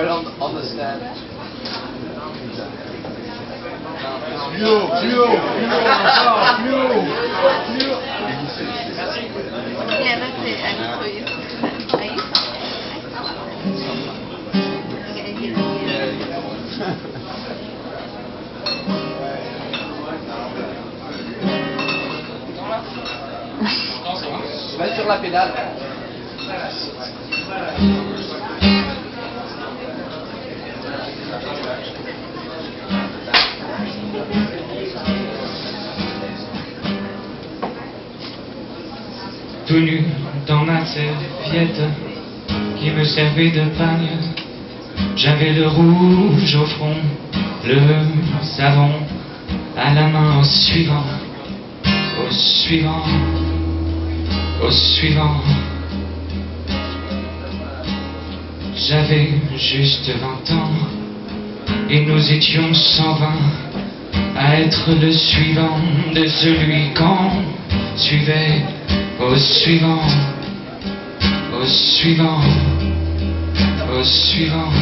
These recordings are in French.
Well, on the stand. Plus haut, plus haut, plus haut, encore, plus haut, plus haut. Yeah, that's it. I will show you. Ahí. Mets sur la pédale. Tout nu dans ma serviette qui me servait de pagne, j'avais le rouge au front, le savon à la main. Au suivant, au suivant, au suivant. J'avais juste 20 ans et nous étions 120 à être le suivant de celui qu'on suivait. Au suivant, au suivant, au suivant.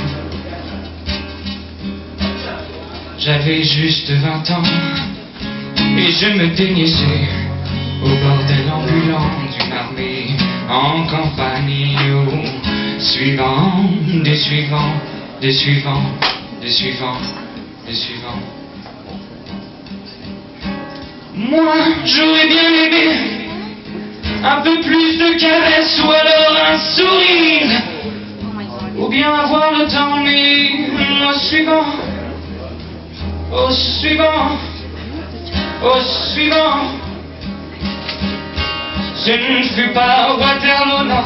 J'avais juste 20 ans et je me déniaisais au bordel ambulant d'une armée en campagne. Au suivant, des suivants, des suivants, des suivants, des suivants. Moi, j'aurais bien aimé un peu plus de caresses ou alors un sourire, ou bien avoir le temps, mais au suivant, au suivant, au suivant. Ce ne fut pas Waterloo, non,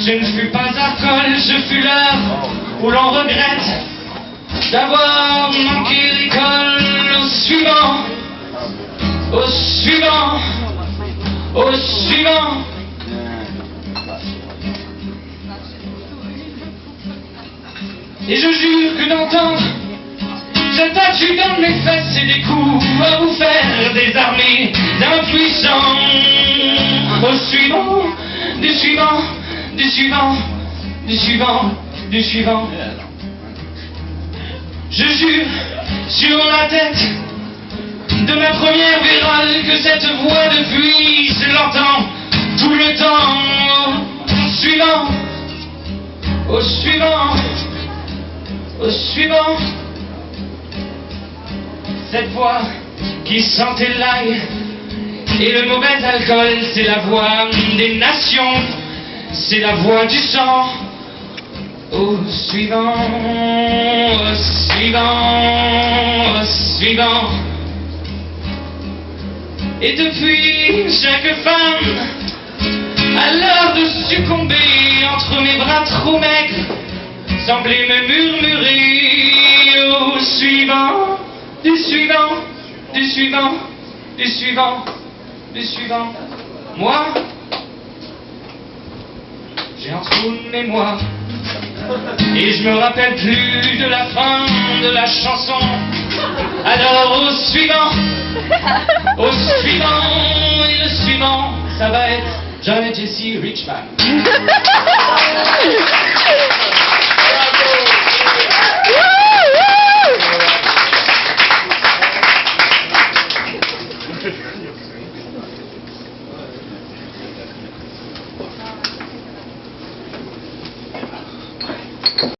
ce ne fut pas Arcole, ce fut l'heure où l'on regrette d'avoir manqué l'école. Au suivant, au suivant, au suivant. Et je jure que d'entendre cette adjudant de mes fesses et des coups à vous faire des armées d'impuissants. Au suivant, du suivant, du suivant, du suivant, du suivant. Je jure sur la tête de ma première vérole que cette voix depuis je l'entends tout le temps. Au suivant, au suivant, au suivant. Cette voix qui sentait l'ail et le mauvais alcool, c'est la voix des nations, c'est la voix du sang. Au suivant, au suivant, au suivant. Et depuis, chaque femme a l'heure de succomber entre mes bras trop maigres, semblait me murmurer. Au suivant, du suivant, du suivant, du suivant, du suivant. Moi, j'ai un trou de mémoire et je me rappelle plus de la fin de la chanson. Alors au suivant, et le suivant, ça va être John et Jesse Richman.